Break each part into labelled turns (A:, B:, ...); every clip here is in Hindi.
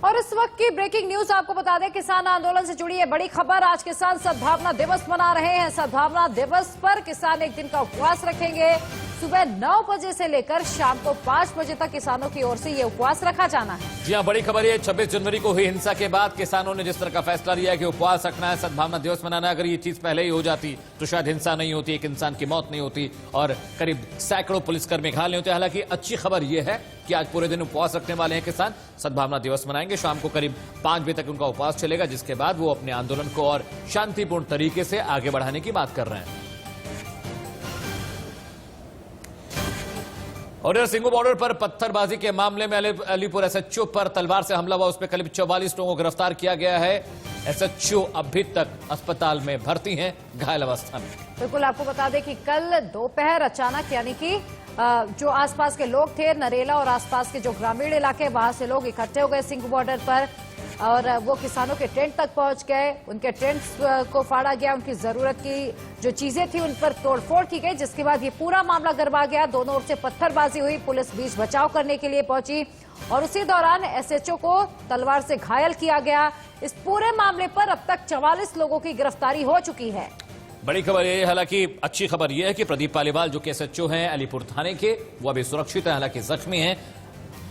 A: और इस वक्त की ब्रेकिंग न्यूज आपको बता दें, किसान आंदोलन से जुड़ी है बड़ी खबर। आज किसान सद्भावना दिवस मना रहे हैं। सद्भावना दिवस पर किसान एक दिन का उपवास रखेंगे। सुबह 9 बजे से लेकर शाम को 5 बजे तक किसानों की ओर से ये उपवास रखा जाना है।
B: जी हां, बड़ी खबर है। 26 जनवरी को हुई हिंसा के बाद किसानों ने जिस तरह का फैसला लिया है कि उपवास रखना है, सद्भावना दिवस मनाना है। अगर ये चीज पहले ही हो जाती तो शायद हिंसा नहीं होती, एक इंसान की मौत नहीं होती और करीब सैकड़ों पुलिसकर्मी घायल नहीं होते। हालांकि अच्छी खबर यह है कि आज पूरे दिन उपवास रखने वाले हैं किसान, सद्भावना दिवस मनाएंगे। शाम को करीब 5 बजे तक उनका उपवास चलेगा, जिसके बाद वो अपने आंदोलन को और शांतिपूर्ण तरीके से आगे बढ़ाने की बात कर रहे हैं। और इधर सिंघू बॉर्डर पर पत्थरबाजी के मामले में अलीपुर एसएचओ पर तलवार से हमला हुआ, उस पर करीब 44 लोगों को गिरफ्तार किया गया है। एसएचओ अभी तक अस्पताल में भर्ती हैं, घायल अवस्था में।
A: बिल्कुल, आपको बता दें कि कल दोपहर अचानक यानी कि जो आसपास के लोग थे, नरेला और आसपास के जो ग्रामीण इलाके, वहां से लोग इकट्ठे हो गए सिंघू बॉर्डर पर और वो किसानों के टेंट तक पहुंच गए। उनके टेंट्स को फाड़ा गया, उनकी जरूरत की जो चीजें थी उन पर तोड़फोड़ की गई, जिसके बाद ये पूरा मामला गरमा गया। दोनों ओर से पत्थरबाजी हुई, पुलिस बीच बचाव करने के लिए पहुंची और उसी दौरान एसएचओ को तलवार से घायल किया गया। इस पूरे मामले पर अब तक 44 लोगों की गिरफ्तारी हो चुकी है।
B: बड़ी खबर यह है, हालांकि अच्छी खबर यह है कि प्रदीप पालीवाल जो कि एसएचओ हैं अलीपुर थाने के, वो अभी सुरक्षित है, हालांकि जख्मी हैं।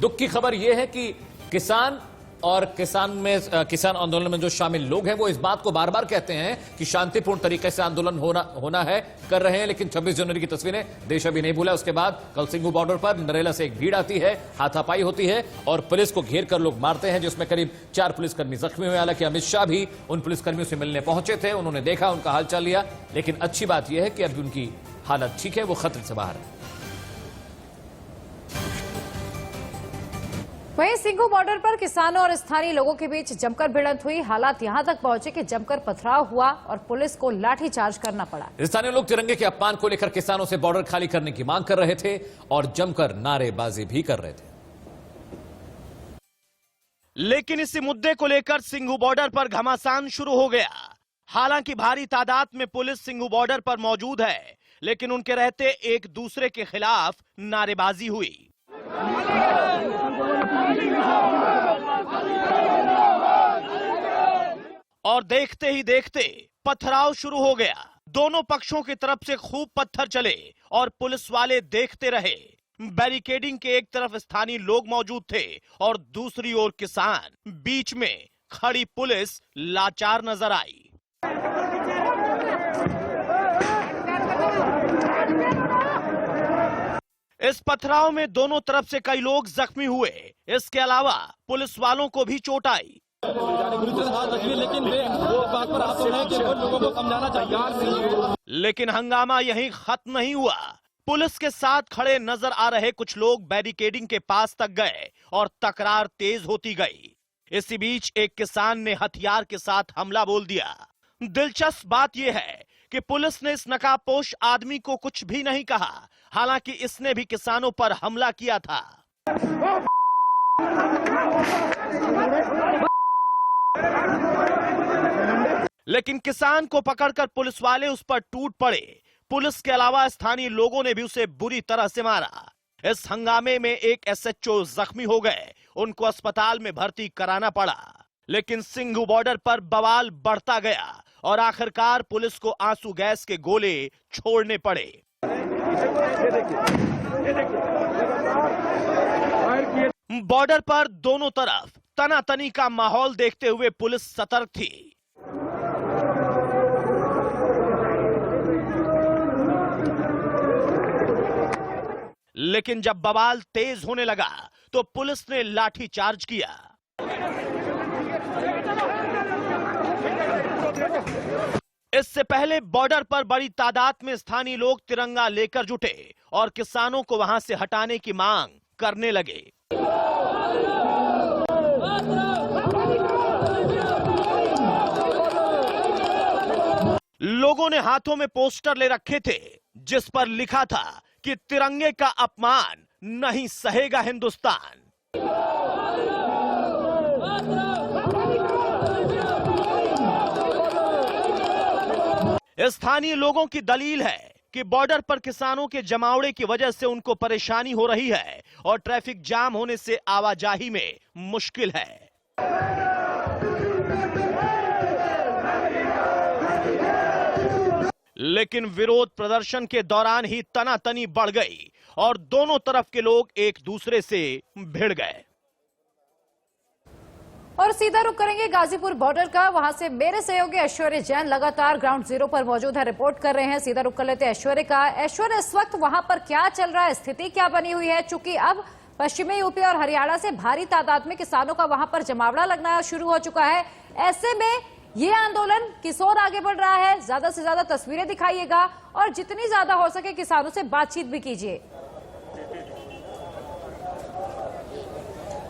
B: दुख की खबर यह है कि किसान और किसान आंदोलन में जो शामिल लोग हैं वो इस बात को बार बार कहते हैं कि शांतिपूर्ण तरीके से आंदोलन होना है, कर रहे हैं, लेकिन 26 जनवरी की तस्वीरें देश अभी नहीं भूला। उसके बाद कल सिंघू बॉर्डर पर नरेला से एक भीड़ आती है, हाथापाई होती है और पुलिस को घेर कर लोग मारते हैं, जिसमें करीब 4 पुलिसकर्मी जख्मी हुए। हालांकि अमित शाह भी उन पुलिसकर्मियों से मिलने पहुंचे थे, उन्होंने देखा, उनका हालचाल लिया, लेकिन अच्छी बात यह है कि अभी उनकी हालत ठीक है, वो खतरे से बाहर है।
A: वहीं सिंघू बॉर्डर पर किसानों और स्थानीय लोगों के बीच जमकर भिड़ंत हुई। हालात यहां तक पहुंचे कि जमकर पथराव हुआ और पुलिस को लाठीचार्ज करना पड़ा।
B: स्थानीय लोग तिरंगे के अपमान को लेकर किसानों से बॉर्डर खाली करने की मांग कर रहे थे और जमकर नारेबाजी भी कर रहे थे।
C: लेकिन इसी मुद्दे को लेकर सिंघू बॉर्डर पर घमासान शुरू हो गया। हालांकि भारी तादाद में पुलिस सिंघू बॉर्डर पर मौजूद है, लेकिन उनके रहते एक दूसरे के खिलाफ नारेबाजी हुई। और देखते ही देखते पथराव शुरू हो गया। दोनों पक्षों की तरफ से खूब पत्थर चले और पुलिस वाले देखते रहे। बैरिकेडिंग के एक तरफ स्थानीय लोग मौजूद थे और दूसरी ओर किसान। बीच में खड़ी पुलिस लाचार नजर आई। इस पथराव में दोनों तरफ से कई लोग जख्मी हुए। इसके अलावा पुलिस वालों को भी चोट आई। लेकिन हंगामा यहीं खत्म नहीं हुआ। पुलिस के साथ खड़े नजर आ रहे कुछ लोग बैरिकेडिंग के पास तक गए और तकरार तेज होती गई। इसी बीच एक किसान ने हथियार के साथ हमला बोल दिया। दिलचस्प बात यह है कि पुलिस ने इस नकाबपोश आदमी को कुछ भी नहीं कहा, हालांकि इसने भी किसानों पर हमला किया था। लेकिन किसान को पकड़कर पुलिस वाले उस पर टूट पड़े। पुलिस के अलावा स्थानीय लोगों ने भी उसे बुरी तरह से मारा। इस हंगामे में एक एसएचओ जख्मी हो गए, उनको अस्पताल में भर्ती कराना पड़ा। लेकिन सिंघू बॉर्डर पर बवाल बढ़ता गया और आखिरकार पुलिस को आंसू गैस के गोले छोड़ने पड़े। बॉर्डर पर दोनों तरफ तनातनी का माहौल देखते हुए पुलिस सतर्क थी। लेकिन जब बवाल तेज होने लगा तो पुलिस ने लाठीचार्ज किया। इससे पहले बॉर्डर पर बड़ी तादाद में स्थानीय लोग तिरंगा लेकर जुटे और किसानों को वहां से हटाने की मांग करने लगे। लोगों ने हाथों में पोस्टर ले रखे थे जिस पर लिखा था कि तिरंगे का अपमान नहीं सहेगा हिंदुस्तान। स्थानीय लोगों की दलील है कि बॉर्डर पर किसानों के जमावड़े की वजह से उनको परेशानी हो रही है और ट्रैफिक जाम होने से आवाजाही में मुश्किल है। लेकिन विरोध प्रदर्शन के दौरान ही तनातनी बढ़ गई और दोनों तरफ के लोग एक दूसरे से भिड़ गए।
A: और सीधा रुख करेंगे गाजीपुर बॉर्डर का। वहां से मेरे सहयोगी ऐश्वर्य जैन लगातार ग्राउंड जीरो पर मौजूद है, रिपोर्ट कर रहे हैं। सीधा रुख कर लेते हैं ऐश्वर्य का। ऐश्वर्य, इस वक्त वहां पर क्या चल रहा है, स्थिति क्या बनी हुई है? चूंकि अब पश्चिमी यूपी और हरियाणा से भारी तादाद में किसानों का वहां पर जमावड़ा लगना शुरू हो चुका है। ऐसे में ये आंदोलन किस ओर आगे बढ़ रहा है? ज्यादा से ज्यादा तस्वीरें दिखाइएगा और जितनी ज्यादा हो सके किसानों से बातचीत भी कीजिए।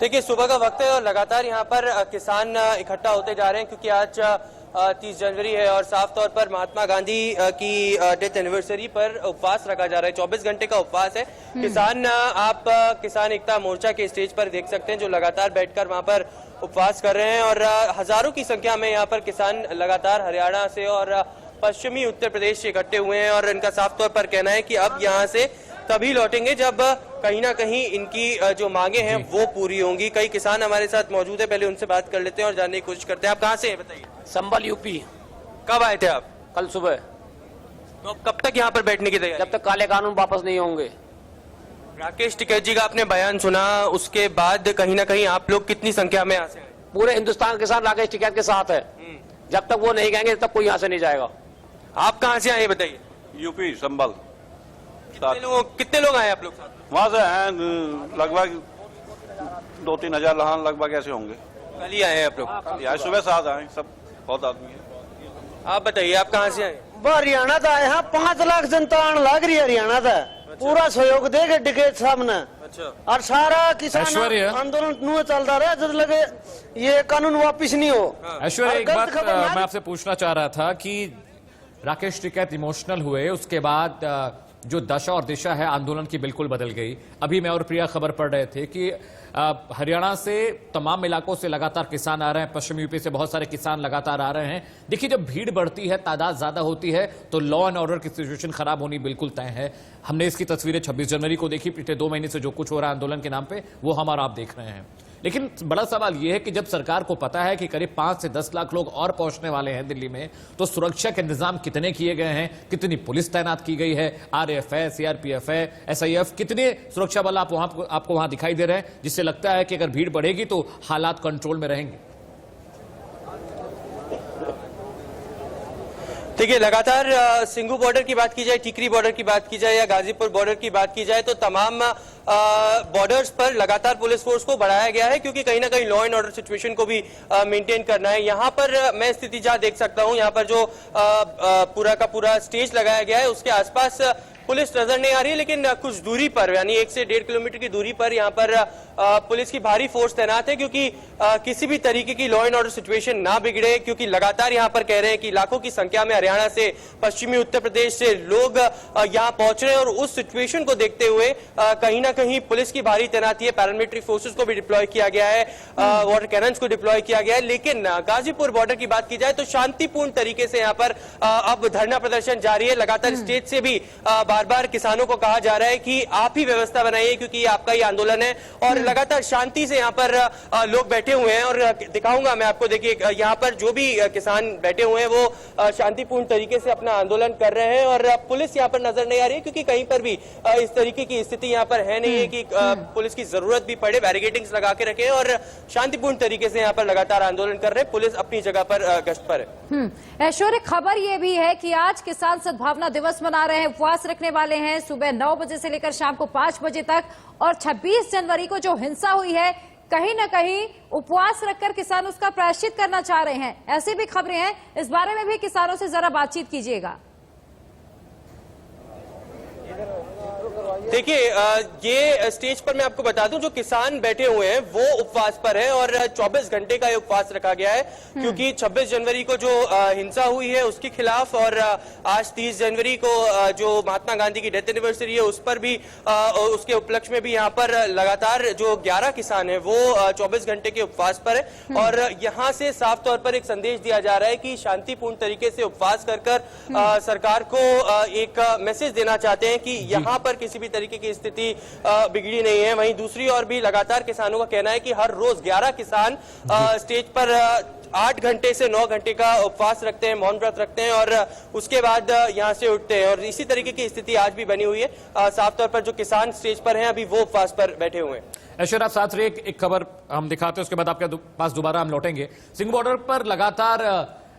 D: देखिए, सुबह का वक्त है और लगातार यहाँ पर किसान इकट्ठा होते जा रहे हैं, क्योंकि आज 30 जनवरी है और साफ तौर पर महात्मा गांधी की डेथ एनिवर्सरी पर उपवास रखा जा रहा है। 24 घंटे का उपवास है। किसान, आप किसान एकता मोर्चा के स्टेज पर देख सकते हैं, जो लगातार बैठकर वहां पर उपवास कर रहे हैं और हजारों की संख्या में यहाँ पर किसान लगातार हरियाणा से और पश्चिमी उत्तर प्रदेश से इकट्ठे हुए हैं। और इनका साफ तौर पर कहना है कि अब यहाँ से तभी लौटेंगे जब कहीं ना कहीं इनकी जो मांगे हैं वो पूरी होंगी। कई किसान हमारे साथ मौजूद है, पहले उनसे बात कर लेते हैं और जानने की कोशिश करते हैं। आप कहाँ से हैं बताइए?
E: संबल यूपी।
D: कब आए थे आप?
E: कल सुबह।
D: तो कब तक यहाँ पर बैठने की तैयारी?
E: जब तक काले कानून वापस नहीं होंगे।
D: राकेश टिकैत जी का आपने बयान सुना, उसके बाद कहीं ना कहीं आप लोग कितनी संख्या में यहाँ से आए?
E: पूरे हिंदुस्तान के साथ राकेश टिकैत के साथ है। जब तक वो नहीं कहेंगे तब कोई यहाँ से नहीं जाएगा।
D: आप कहाँ से आए बताइए?
F: यूपी संभल।
D: कितने लोग आए आप लोग साथ?
F: वहाँ से हैं लगभग 2-3 हजार लहान लगभग ऐसे होंगे।
D: कल ही आए हैं आप लोग?
F: यहाँ सुबह साथ आए, सब बहुत आदमी है।
D: आप बताइए, आप कहाँ से आए?
G: हरियाणा था। यहाँ 5 लाख जनता आने लग रही है हरियाणा था। पूरा सहयोग देगा टिकैत साहब ने।
D: अच्छा।
G: और सारा किसान
B: ऐश्वर्य,
G: आंदोलन नुआ चलता रहा जब लगे ये कानून वापिस नहीं हो।
B: ऐश्वर्य, एक
G: और
B: बात
G: गलत खबर
B: मैं आपसे पूछना चाह रहा था कि राकेश टिकैत इमोशनल हुए, उसके बाद जो दशा और दिशा है आंदोलन की बिल्कुल बदल गई। अभी मैं और प्रिया खबर पढ़ रहे थे कि हरियाणा से तमाम इलाकों से लगातार किसान आ रहे हैं, पश्चिम यूपी से बहुत सारे किसान लगातार आ रहे हैं। देखिए, जब भीड़ बढ़ती है, तादाद ज्यादा होती है, तो लॉ एंड ऑर्डर की सिचुएशन खराब होनी बिल्कुल तय है। हमने इसकी तस्वीरें 26 जनवरी को देखी। पिछले 2 महीने से जो कुछ हो रहा है आंदोलन के नाम पे, वो हम और आप देख रहे हैं। लेकिन बड़ा सवाल यह है कि जब सरकार को पता है कि करीब 5 से 10 लाख लोग और पहुंचने वाले हैं दिल्ली में, तो सुरक्षा के इंतजाम कितने किए गए हैं? कितनी पुलिस तैनात की गई है? RAF है, CRPF है, SIF, कितने सुरक्षा बल आपको वहां दिखाई दे रहे हैं, जिससे लगता है कि अगर भीड़ बढ़ेगी तो हालात कंट्रोल में रहेंगे?
D: देखिए, लगातार सिंघू बॉर्डर की बात की जाए, टिकरी बॉर्डर की बात की जाए या गाजीपुर बॉर्डर की बात की जाए, तो तमाम बॉर्डर्स पर लगातार पुलिस फोर्स को बढ़ाया गया है, क्योंकि कहीं ना कहीं लॉ एंड ऑर्डर सिचुएशन को भी मेंटेन करना है। यहाँ पर मैं स्थिति जहाँ देख सकता हूँ, यहाँ पर जो पूरा का पूरा स्टेज लगाया गया है, उसके आसपास पुलिस नजर नहीं आ रही है, लेकिन कुछ दूरी पर, यानी 1 से 1.5 किलोमीटर की दूरी पर यहाँ पर पुलिस की भारी फोर्स तैनात है, क्योंकि किसी भी तरीके की लॉ एंड ऑर्डर सिचुएशन ना बिगड़े। क्योंकि लगातार यहाँ पर कह रहे हैं कि लाखों की संख्या में हरियाणा से, पश्चिमी उत्तर प्रदेश से लोग यहाँ पहुंच रहे हैं और उस सिचुएशन को देखते हुए कहीं ना कहीं पुलिस की भारी तैनाती है। पैरामिलिट्री फोर्सेस को भी डिप्लॉय किया गया है, वाटर कैनन्स को डिप्लॉय किया गया है। लेकिन गाजीपुर बॉर्डर की बात की जाए तो शांतिपूर्ण तरीके से यहाँ पर अब धरना प्रदर्शन जारी है। लगातार स्टेज से भी बार बार किसानों को कहा जा रहा है कि आप ही व्यवस्था बनाइए, क्योंकि ये आपका ही आंदोलन है। और लगातार शांति से यहाँ पर लोग बैठे हुए हैं और दिखाऊंगा मैं आपको। देखिए, यहाँ पर जो भी किसान बैठे हुए हैं वो शांतिपूर्ण तरीके से अपना आंदोलन कर रहे हैं और पुलिस यहाँ पर नजर नहीं आ रही है, क्योंकि कहीं पर भी इस तरीके की स्थिति यहाँ पर है नहीं है कि पुलिस की जरूरत भी पड़े। बैरिकेडिंग्स लगा के रखे और शांतिपूर्ण तरीके से यहाँ पर लगातार आंदोलन कर रहे हैं। पुलिस अपनी जगह पर गश्त पर है।
A: ऐश्वर्य, खबर यह भी है कि आज किसान सद्भावना दिवस मना रहे हैं, उपवास रखने वाले हैं सुबह 9 बजे से लेकर शाम को 5 बजे तक। और 26 जनवरी को जो हिंसा हुई है, कहीं ना कहीं उपवास रखकर किसान उसका प्रायश्चित करना चाह रहे हैं, ऐसी भी खबरें हैं। इस बारे में भी किसानों से जरा बातचीत कीजिएगा।
D: देखिए, ये स्टेज पर मैं आपको बता दूं, जो किसान बैठे हुए हैं वो उपवास पर है और 24 घंटे का ये उपवास रखा गया है, क्योंकि 26 जनवरी को जो हिंसा हुई है उसके खिलाफ और आज 30 जनवरी को जो महात्मा गांधी की डेथ एनिवर्सरी है उस पर भी, उसके उपलक्ष्य में भी यहाँ पर लगातार जो 11 किसान है वो 24 घंटे के उपवास पर है। और यहाँ से साफ तौर पर एक संदेश दिया जा रहा है कि शांतिपूर्ण तरीके से उपवास कर सरकार को एक मैसेज देना चाहते हैं कि यहाँ पर किसी भी भी तरीके की स्थिति बिगड़ी नहीं है। वहीं दूसरी ओर भी लगातार किसानों का कहना है कि हर रोज 11 किसान स्टेज पर 8 घंटे से 9 घंटे का उपवास रखते हैं, मौन व्रत रखते हैं और उसके बाद यहां से उठते हैं। और इसी तरीके की स्थिति आज भी बनी हुई है। साफ तौर पर जो किसान स्टेज पर हैं अभी वो उपवास पर बैठे हुए हैं।
B: ऐश्वर्या, आप साथ रहिए, एक खबर हम दिखाते हैं, उसके बाद आपके पास दोबारा हम लौटेंगे। सिंघू बॉर्डर पर लगातार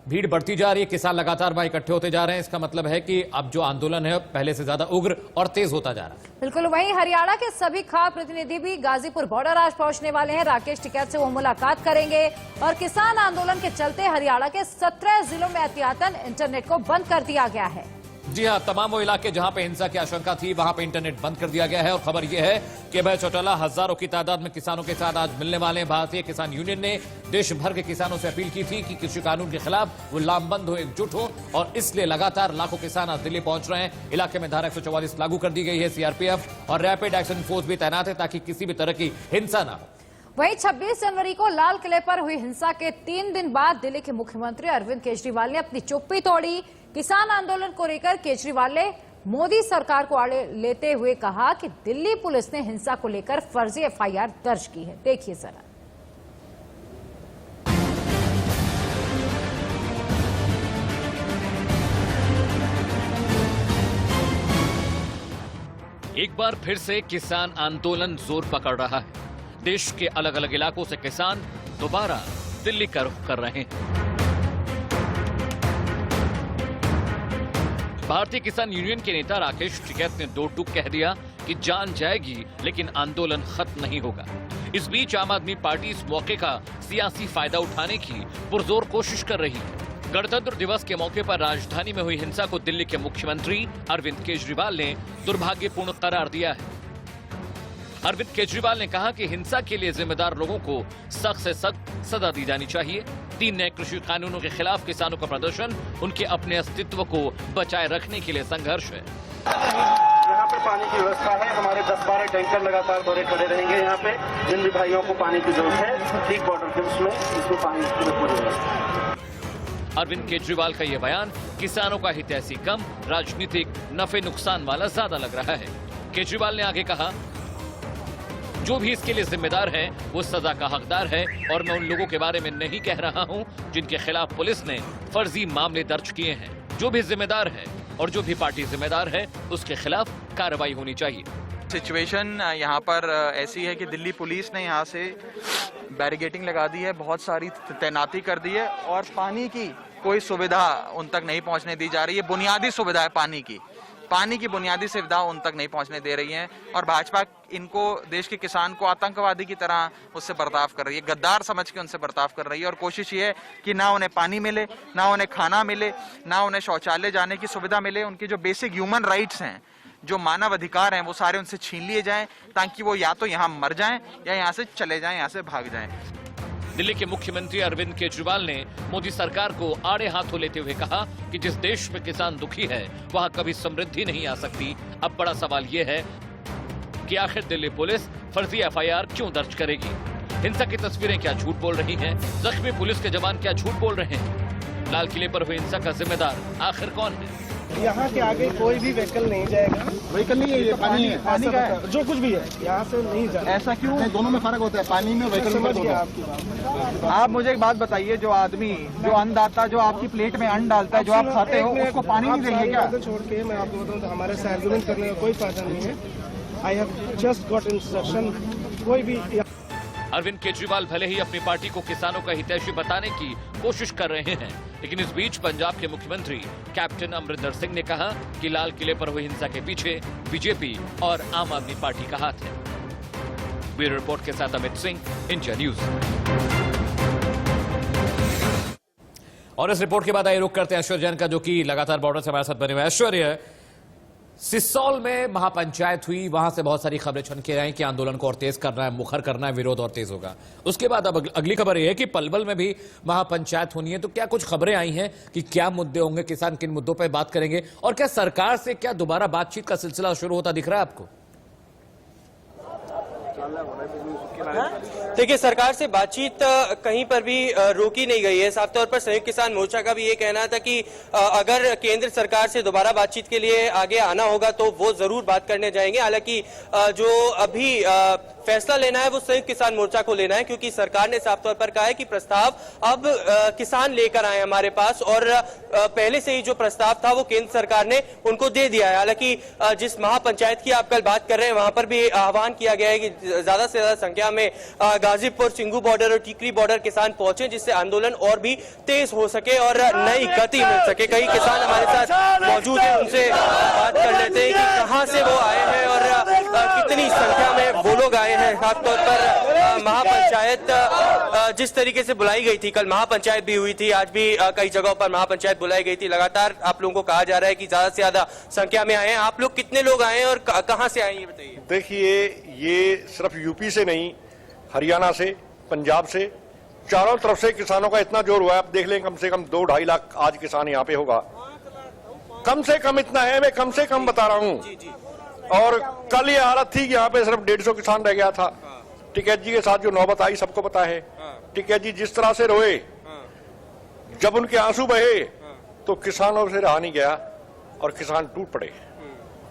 B: भीड़ बढ़ती जा रही है, किसान लगातार वहां इकट्ठे होते जा रहे हैं। इसका मतलब है कि अब जो आंदोलन है पहले से ज्यादा उग्र और तेज होता जा रहा है।
A: बिल्कुल, वहीं हरियाणा के सभी खास प्रतिनिधि भी गाजीपुर बॉर्डर आज पहुंचने वाले हैं। राकेश टिकैत से वो मुलाकात करेंगे और किसान आंदोलन के चलते हरियाणा के 17 जिलों में एहतियातन इंटरनेट को बंद कर दिया गया है।
B: जी हां, तमाम वो इलाके जहां पे हिंसा की आशंका थी वहां पे इंटरनेट बंद कर दिया गया है। और खबर यह है कि अभय चौटाला हजारों की तादाद में किसानों के साथ आज मिलने वाले हैं। भारतीय किसान यूनियन ने देश भर के किसानों से अपील की थी कि कृषि कानून के खिलाफ वो लामबंद हो, एकजुट हो और इसलिए लगातार लाखों किसान आज दिल्ली पहुंच रहे हैं। इलाके में धारा 144 लागू कर दी गई है। सीआरपीएफ और रैपिड एक्शन फोर्स भी तैनात है ताकि किसी भी तरह की हिंसा ना हो।
A: वहीं 26 जनवरी को लाल किले पर हुई हिंसा के 3 दिन बाद दिल्ली के मुख्यमंत्री अरविंद केजरीवाल ने अपनी चुप्पी तोड़ी। किसान आंदोलन को लेकर केजरीवाल ने मोदी सरकार को आड़े लेते हुए कहा कि दिल्ली पुलिस ने हिंसा को लेकर फर्जी एफआईआर दर्ज की है। देखिए जरा।
B: एक बार फिर से किसान आंदोलन जोर पकड़ रहा है। देश के अलग अलग इलाकों से किसान दोबारा दिल्ली का रुख कर रहे हैं। भारतीय किसान यूनियन के नेता राकेश टिकैत ने दो टूक कह दिया कि जान जाएगी लेकिन आंदोलन खत्म नहीं होगा। इस बीच आम आदमी पार्टी इस मौके का सियासी फायदा उठाने की पुरजोर कोशिश कर रही है। गणतंत्र दिवस के मौके पर राजधानी में हुई हिंसा को दिल्ली के मुख्यमंत्री अरविंद केजरीवाल ने दुर्भाग्यपूर्ण करार दिया है। अरविंद केजरीवाल ने कहा कि हिंसा के लिए जिम्मेदार लोगों को सख्त से सख्त सजा दी जानी चाहिए। 3 नए कृषि कानूनों के खिलाफ किसानों का प्रदर्शन उनके अपने अस्तित्व को बचाए रखने के लिए संघर्ष है।
H: यहाँ पे पानी की व्यवस्था है। हमारे 10-12 टैंकर लगातार दौरे खड़े रहेंगे। यहाँ पे जिन भी भाइयों को पानी की जरूरत है ठीक बॉर्डर के उसमें इसमें पानी की पूरी व्यवस्था।
B: अरविंद केजरीवाल का यह बयान किसानों का हित ऐसी कम, राजनीतिक नफे नुकसान वाला ज्यादा लग रहा है। केजरीवाल ने आगे कहा, जो भी इसके लिए जिम्मेदार है वो सजा का हकदार है और मैं उन लोगों के बारे में नहीं कह रहा हूं जिनके खिलाफ पुलिस ने फर्जी मामले दर्ज किए हैं। जो भी जिम्मेदार है और जो भी पार्टी जिम्मेदार है उसके खिलाफ कार्रवाई होनी चाहिए।
I: सिचुएशन यहाँ पर ऐसी है कि दिल्ली पुलिस ने यहाँ से बैरिकेडिंग लगा दी है, बहुत सारी तैनाती कर दी है और पानी की कोई सुविधा उन तक नहीं पहुँचने दी जा रही है। बुनियादी सुविधा है पानी की बुनियादी सुविधा उन तक नहीं पहुंचने दे रही है और भाजपा इनको, देश के किसान को आतंकवादी की तरह उससे बर्ताव कर रही है, गद्दार समझ के उनसे बर्ताव कर रही है। और कोशिश ये है कि ना उन्हें पानी मिले, ना उन्हें खाना मिले, ना उन्हें शौचालय जाने की सुविधा मिले। उनके जो बेसिक ह्यूमन राइट्स हैं, जो मानव अधिकार हैं, वो सारे उनसे छीन लिए जाएं ताकि वो या तो यहाँ मर जाएं या यहाँ से चले जाएं, यहाँ से भाग जाएं।
B: दिल्ली के मुख्यमंत्री अरविंद केजरीवाल ने मोदी सरकार को आड़े हाथों लेते हुए कहा कि जिस देश में किसान दुखी है वहां कभी समृद्धि नहीं आ सकती। अब बड़ा सवाल यह है कि आखिर दिल्ली पुलिस फर्जी एफआईआर क्यों दर्ज करेगी? हिंसा की तस्वीरें क्या झूठ बोल रही हैं? जख्मी पुलिस के जवान क्या झूठ बोल रहे हैं? लाल किले पर हुई हिंसा का जिम्मेदार आखिर कौन है?
H: यहाँ के आगे कोई भी व्हीकल नहीं जाएगा। व्हीकल नहीं है, ये पानी है, पानी का है, जो कुछ भी है यहाँ से नहीं जाएगा। ऐसा क्यों? दोनों में फर्क होता है, पानी में व्हीकल में। आप मुझे एक बात बताइए, जो आदमी, जो अन्नदाता, जो आपकी प्लेट में अन्न डालता है, जो आप खाते हो, उसको पानी नहीं देंगे क्या? छोड़ के मैं आपको बताऊँ, हमारे से आर्गुमेंट करने का कोई फायदा नहीं है। I have just got instruction. कोई भी
B: अरविंद केजरीवाल भले ही अपनी पार्टी को किसानों का हितैषी बताने की कोशिश कर रहे हैं, लेकिन इस बीच पंजाब के मुख्यमंत्री कैप्टन अमरिंदर सिंह ने कहा कि लाल किले पर हुई हिंसा के पीछे बीजेपी और आम आदमी पार्टी का हाथ है। ब्यूरो रिपोर्ट के साथ अमित सिंह, इंडिया न्यूज। और इस रिपोर्ट के बाद आइए रुक करते हैं ऐश्वर्या जैन का, जो कि लगातार बॉर्डर से हमारे साथ बने हुए। ऐश्वर्या, सिसौल में महापंचायत हुई, वहां से बहुत सारी खबरें छन के आई कि आंदोलन को और तेज करना है, मुखर करना है, विरोध और तेज होगा। उसके बाद अब अगली खबर यह है कि पलवल में भी महापंचायत होनी है। तो क्या कुछ खबरें आई हैं कि क्या मुद्दे होंगे, किसान किन मुद्दों पर बात करेंगे और क्या सरकार से क्या दोबारा बातचीत का सिलसिला शुरू होता दिख रहा है आपको?
D: देखिए, सरकार से बातचीत कहीं पर भी रोकी नहीं गई है। साफ तौर पर संयुक्त किसान मोर्चा का भी ये कहना था कि अगर केंद्र सरकार से दोबारा बातचीत के लिए आगे आना होगा तो वो जरूर बात करने जाएंगे। हालांकि जो अभी फैसला लेना है वो संयुक्त किसान मोर्चा को लेना है, क्योंकि सरकार ने साफ तौर पर कहा है कि प्रस्ताव अब किसान लेकर आए हमारे पास, और पहले से ही जो प्रस्ताव था वो केंद्र सरकार ने उनको दे दिया है। हालांकि जिस महापंचायत की आप कल बात कर रहे हैं वहां पर भी आह्वान किया गया है कि ज्यादा से ज्यादा संख्या में गाजीपुर सिंगू बॉर्डर और टिकरी बॉर्डर किसान पहुंचे, जिससे आंदोलन और भी तेज हो सके और नई गति मिल सके। कई किसान हमारे साथ मौजूद हैं, उनसे बात कर लेते हैं कि कहां से वो आए हैं और कितनी संख्या में वो लोग आए हैं। खासतौर पर महापंचायत जिस तरीके से बुलाई गई थी, कल महापंचायत भी हुई थी, आज भी कई जगहों पर महापंचायत बुलाई गई थी। लगातार आप लोगों को कहा जा रहा है कि ज्यादा से ज्यादा संख्या में आए हैं। आप लोग कितने लोग आए हैं और कहां से आए हैं ये बताइए।
J: देखिए, ये सिर्फ यूपी से नहीं, हरियाणा से, पंजाब से, चारों तरफ से किसानों का इतना जोर हुआ है। आप देख लें, कम से कम 2-2.5 लाख आज किसान यहाँ पे होगा। कम से कम इतना है, मैं कम से कम बता रहा हूँ। और कल ये हालत थी कि यहाँ पे सिर्फ 150 किसान रह गया था। टिकैत जी के साथ जो नौबत आई सबको पता है। टिकैत जी जिस तरह से रोए, जब उनके आंसू बहे तो किसानों से रहा नहीं गया और किसान टूट पड़े।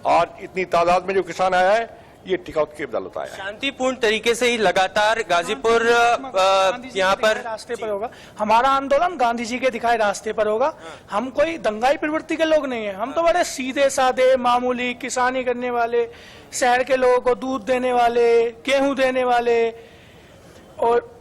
J: आज इतनी तादाद में जो किसान आया है ये टिकौत की बदौलत आया है।
D: शांतिपूर्ण तरीके से ही लगातार गाजीपुर यहाँ पर
H: रास्ते पर होगा। हमारा आंदोलन गांधी जी के दिखाए रास्ते पर होगा। हम कोई दंगाई प्रवृत्ति के लोग नहीं है। हम तो बड़े सीधे साधे मामूली किसानी करने वाले, शहर के लोगों को दूध देने वाले, गेहूं देने वाले और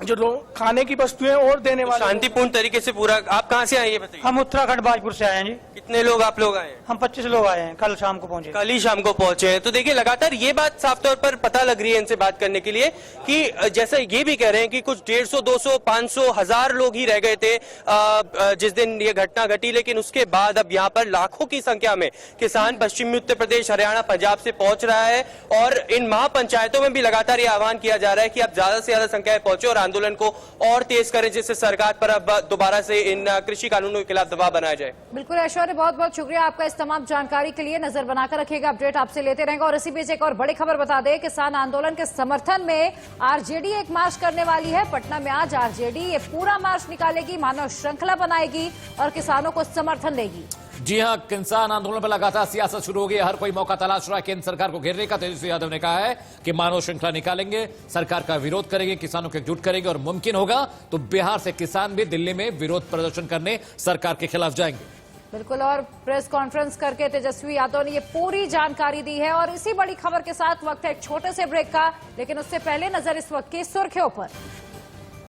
H: जो लोग खाने की वस्तुएं और देने वाले।
D: शांतिपूर्ण तरीके से पूरा। आप कहाँ से आए ये बताइए।
H: हम उत्तराखंड बाजपुर से आए हैं जी।
D: कितने लोग आप लोग आए हैं।
H: हम 25 लोग आए हैं, कल शाम को पहुंचे।
D: कल ही शाम को पहुंचे हैं। तो देखिए, लगातार ये बात साफ तौर पर पता लग रही है इनसे बात करने के लिए कि जैसे ये भी कह रहे हैं कि कुछ 150, 200, 500, 1000 लोग ही रह गए थे जिस दिन ये घटना घटी, लेकिन उसके बाद अब यहाँ पर लाखों की संख्या में किसान पश्चिमी उत्तर प्रदेश, हरियाणा, पंजाब से पहुंच रहा है। और इन महापंचायतों में भी लगातार ये आह्वान किया जा रहा है कि अब ज्यादा से ज्यादा संख्या में पहुंचे और आंदोलन को और तेज करें, जिससे सरकार पर अब दोबारा से इन कृषि कानूनों के खिलाफ दबाव बनाया जाए।
A: बिल्कुल ऐश्वर्य, बहुत बहुत शुक्रिया आपका इस तमाम जानकारी के लिए। नजर बनाकर रखिएगा, अपडेट आपसे लेते रहेंगे। और इसी बीच एक और बड़ी खबर बता दें, किसान आंदोलन के समर्थन में आरजेडी एक मार्च करने वाली है। पटना में आज आरजेडी ये पूरा मार्च निकालेगी, मानव श्रृंखला बनाएगी और किसानों को समर्थन देगी।
B: जी हां, किसान आंदोलन पर लगातार सियासत शुरू हो गई है। हर कोई मौका तलाश रहा है केंद्र सरकार को घेरने का। तेजस्वी यादव ने कहा है कि मानव श्रृंखला निकालेंगे, सरकार का विरोध करेंगे, किसानों को एकजुट करेंगे और मुमकिन होगा तो बिहार से किसान भी दिल्ली में विरोध प्रदर्शन करने सरकार के खिलाफ जाएंगे।
A: बिल्कुल, और प्रेस कॉन्फ्रेंस करके तेजस्वी यादव ने ये पूरी जानकारी दी है। और इसी बड़ी खबर के साथ वक्त है एक छोटे से ब्रेक का, लेकिन उससे पहले नजर इस वक्त की सुर्खियों पर।